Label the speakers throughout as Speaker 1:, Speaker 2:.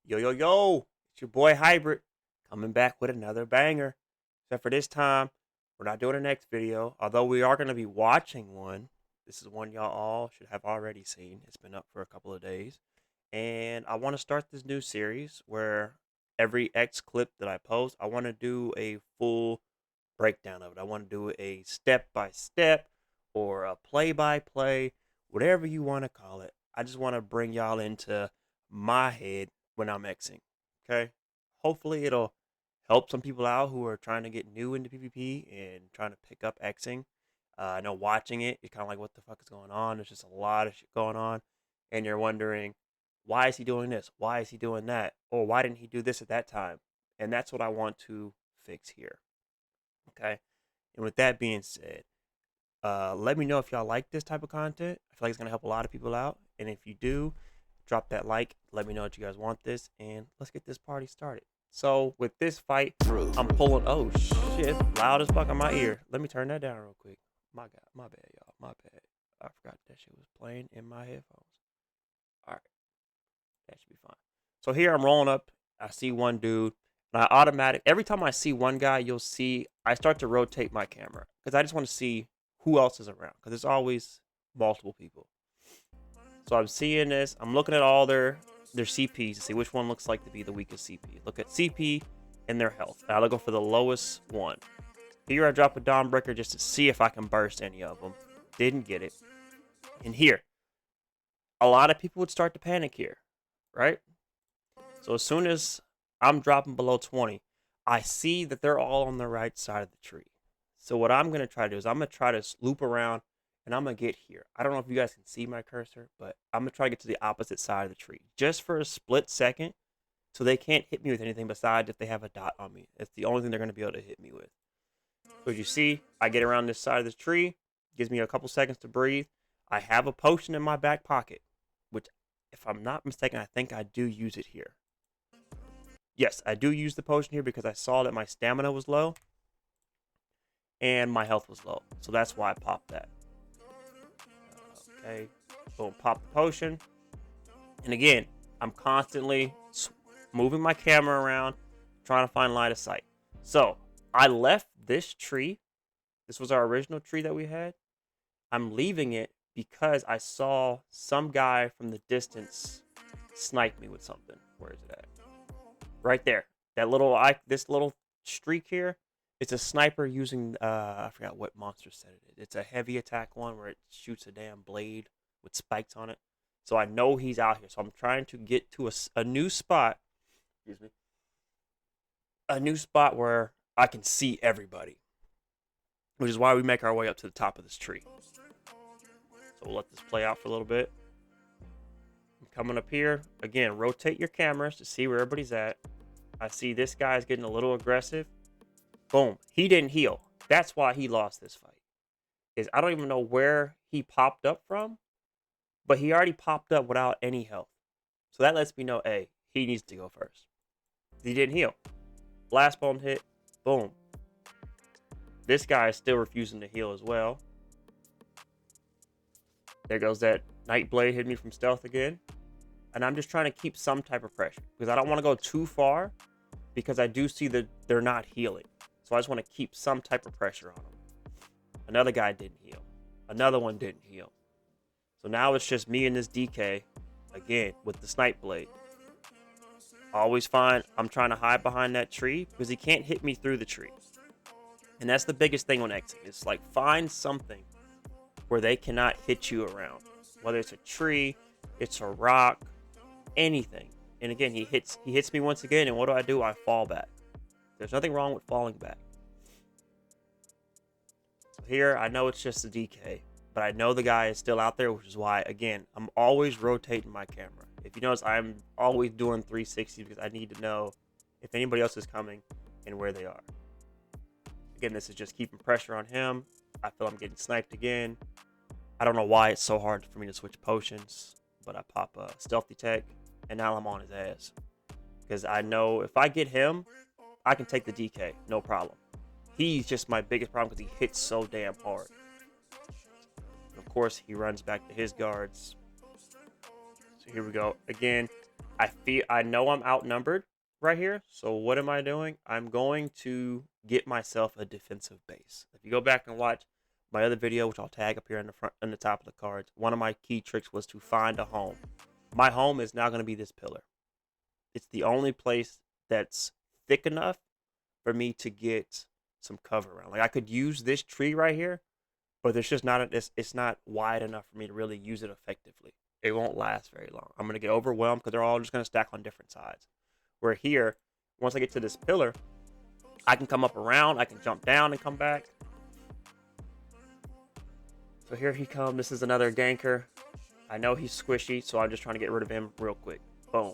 Speaker 1: Yo, yo, yo, it's your boy Hybrid coming back with another banger. Except for this time, we're not doing a next video, although we are going to be watching one. This is one y'all all should have already seen. It's been up for a couple of days. And I want to start this new series where every X clip that I post, I want to do a full breakdown of it. I want to do a step by step or a play by play, whatever you want to call it. I just want to bring y'all into my head when I'm Xing. Okay? Hopefully it'll help some people out who are trying to get new into PvP and trying to pick up Xing. I know watching it, you're kind of like, what the fuck is going on? There's just a lot of shit going on. And you're wondering, why is he doing this? Why is he doing that? Or why didn't he do this at that time? And that's what I want to fix here. Okay? And with that being said, let me know if y'all like this type of content. I feel like it's going to help a lot of people out. And if you do, drop that like. Let me know that you guys want this. And let's get this party started. So with this fight, I'm pulling. Oh, shit. Loud as fuck on my ear. Let me turn that down real quick. My God. My bad, y'all. My bad. I forgot that shit was playing in my headphones. All right. That should be fine. So here I'm rolling up. I see one dude. And every time I see one guy, you'll see I start to rotate my camera. Because I just want to see who else is around. Because there's always multiple people. So I'm seeing this. I'm looking at all their CPs to see which one looks like to be the weakest CP. Look at CP and their health. I'll go for the lowest one. Here I drop a Dawnbreaker just to see if I can burst any of them. Didn't get it. And here, a lot of people would start to panic here, right? So as soon as I'm dropping below 20, I see that they're all on the right side of the tree. So what I'm going to try to do is I'm going to try to loop around and I'm going to get here. I don't know if you guys can see my cursor, but I'm going to try to get to the opposite side of the tree just for a split second so they can't hit me with anything besides if they have a dot on me. It's the only thing they're going to be able to hit me with. So as you see, I get around this side of the tree. Gives me a couple seconds to breathe. I have a potion in my back pocket, which, if I'm not mistaken, I think I do use it here. Yes, I do use the potion here because I saw that my stamina was low and my health was low. So that's why I popped that. Okay, boom, pop the potion. And again, I'm constantly moving my camera around, trying to find line of sight. So I left this tree. This was our original tree that we had. I'm leaving it because I saw some guy from the distance snipe me with something. Where is it at? Right there. This little streak here. It's a sniper using, I forgot what monster set it is. It's a heavy attack one where it shoots a damn blade with spikes on it. So I know he's out here. So I'm trying to get to a new spot. Excuse me. A new spot where I can see everybody. Which is why we make our way up to the top of this tree. So we'll let this play out for a little bit. I'm coming up here. Again, rotate your cameras to see where everybody's at. I see this guy's getting a little aggressive. Boom. He didn't heal. That's why he lost this fight. I don't even know where he popped up from, but he already popped up without any health. So that lets me know, hey, he needs to go first. He didn't heal. Last bone hit. Boom. This guy is still refusing to heal as well. There goes that Nightblade hit me from stealth again. And I'm just trying to keep some type of pressure because I don't want to go too far because I do see that they're not healing. So I just want to keep some type of pressure on them. Another guy didn't heal. Another one didn't heal. So now it's just me and this DK, again, with the snipe blade. Always find I'm trying to hide behind that tree because he can't hit me through the tree. And that's the biggest thing on Xing. It's like find something where they cannot hit you around. Whether it's a tree, it's a rock, anything. And again, he hits me once again, and what do? I fall back. There's nothing wrong with falling back. So here, I know it's just a DK, but I know the guy is still out there, which is why, again, I'm always rotating my camera. If you notice, I'm always doing 360 because I need to know if anybody else is coming and where they are. Again, this is just keeping pressure on him. I feel I'm getting sniped again. I don't know why it's so hard for me to switch potions, but I pop a stealthy tech, and now I'm on his ass. Because I know if I get him, I can take the DK, no problem. He's just my biggest problem because he hits so damn hard. And of course, he runs back to his guards. So here we go. Again, I know I'm outnumbered right here. So what am I doing? I'm going to get myself a defensive base. If you go back and watch my other video, which I'll tag up here in the front, in the top of the cards, one of my key tricks was to find a home. My home is now going to be this pillar. It's the only place that's thick enough for me to get some cover around. Like I could use this tree right here, but there's just not it's not wide enough for me to really use it effectively. It won't last very long. I'm gonna get overwhelmed because they're all just gonna stack on different sides. Where here, once I get to this pillar, I can come up around, I can jump down and come back. So here he comes. This is another ganker. I know he's squishy, so I'm just trying to get rid of him real quick. Boom.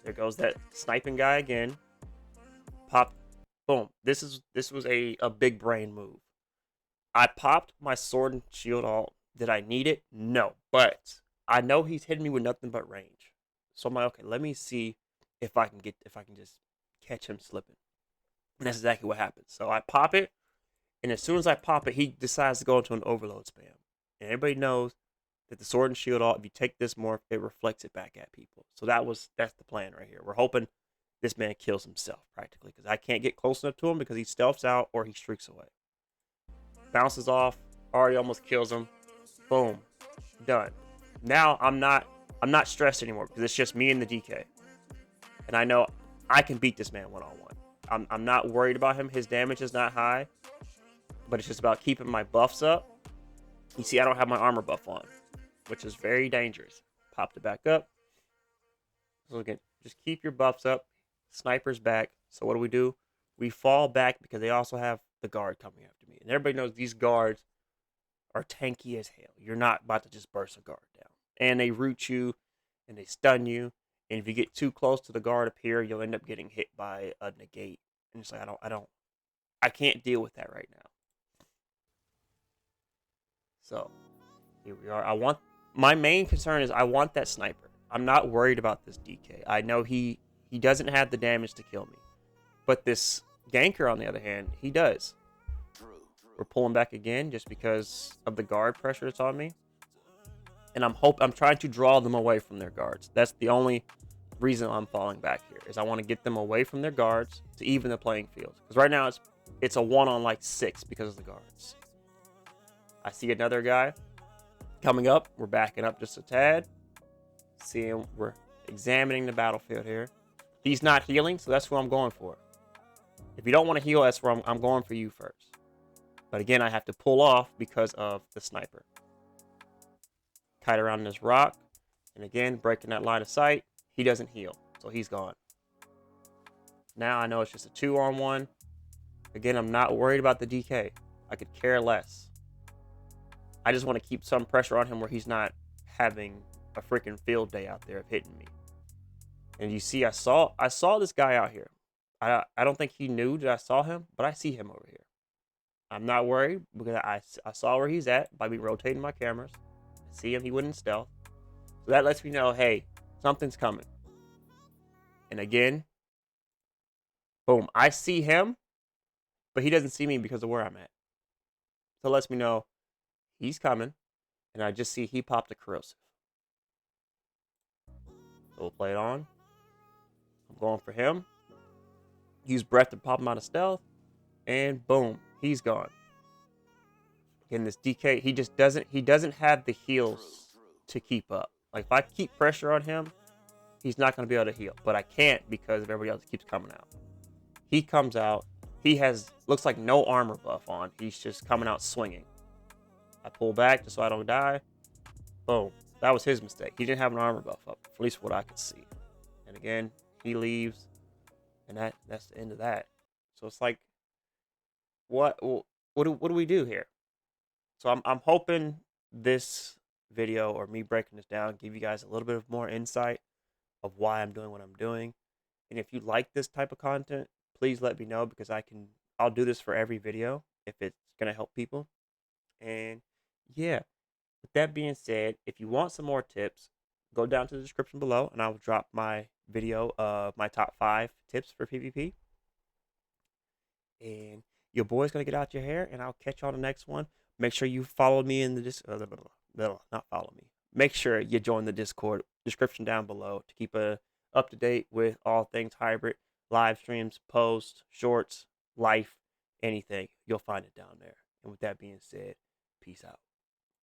Speaker 1: There goes that sniping guy again. Pop. Boom. This was a big brain move. I popped my sword and shield alt. Did I need it? No. But I know he's hitting me with nothing but range. So I'm like, okay, let me see if I can just catch him slipping. And that's exactly what happens. So I pop it, and as soon as I pop it, he decides to go into an overload spam. And everybody knows that the sword and shield alt, if you take this morph, it reflects it back at people. So that's the plan right here. We're hoping this man kills himself practically, because I can't get close enough to him because he stealths out or he streaks away. Bounces off, already almost kills him. Boom, done. Now I'm not stressed anymore because it's just me and the DK, and I know I can beat this man one-on-one. I'm not worried about him. His damage is not high, but it's just about keeping my buffs up. You see, I don't have my armor buff on, which is very dangerous. Popped it back up. So again, just keep your buffs up. Sniper's back. So what do? We fall back because they also have the guard coming after me. And everybody knows these guards are tanky as hell. You're not about to just burst a guard down. And they root you and they stun you. And if you get too close to the guard up here, you'll end up getting hit by a negate. And it's like I can't deal with that right now. So here we are. My main concern is I want that sniper. I'm not worried about this DK. I know he doesn't have the damage to kill me. But this ganker, on the other hand, he does. We're pulling back again just because of the guard pressure that's on me. And I'm trying to draw them away from their guards. That's the only reason I'm falling back here, is I want to get them away from their guards to even the playing field. Because right now it's a 1 on like 6 because of the guards. I see another guy coming up. We're backing up just a tad. We're examining the battlefield here. He's not healing, so that's who I'm going for. If you don't want to heal, that's where I'm going for you first. But again, I have to pull off because of the sniper. Kite around this rock. And again, breaking that line of sight. He doesn't heal, so he's gone. Now I know it's just a 2-on-1. Again, I'm not worried about the DK. I could care less. I just want to keep some pressure on him where he's not having a freaking field day out there of hitting me. And you see, I saw this guy out here. I don't think he knew that I saw him, but I see him over here. I'm not worried because I saw where he's at by me rotating my cameras. I see him, he wouldn't stealth. So that lets me know, hey, something's coming. And again, boom, I see him, but he doesn't see me because of where I'm at. So it lets me know he's coming, and I just see he popped a corrosive. So we'll play it on. I'm going for him. Use breath to pop him out of stealth, and boom, he's gone. Again, this DK, he doesn't have the heals to keep up. Like if I keep pressure on him, he's not going to be able to heal. But I can't because everybody else keeps coming out. He comes out. He looks like no armor buff on. He's just coming out swinging. I pull back just so I don't die. Boom. That was his mistake. He didn't have an armor buff up, at least what I could see. And again, he leaves, and that's the end of that. So it's like, what do we do here? So I'm hoping this video, or me breaking this down, give you guys a little bit of more insight of why I'm doing what I'm doing. And if you like this type of content, please let me know, because I'll do this for every video if it's gonna help people. And yeah, with that being said, if you want some more tips, go down to the description below and I will drop my video of my top 5 tips for PvP. And your boy's gonna get out your hair, and I'll catch you on the next one. Make sure you follow me in the not follow me. make sure you join the Discord. Description down below to keep up to date with all things hybrid, live streams, posts, shorts, life, anything. You'll find it down there. And with that being said, peace out.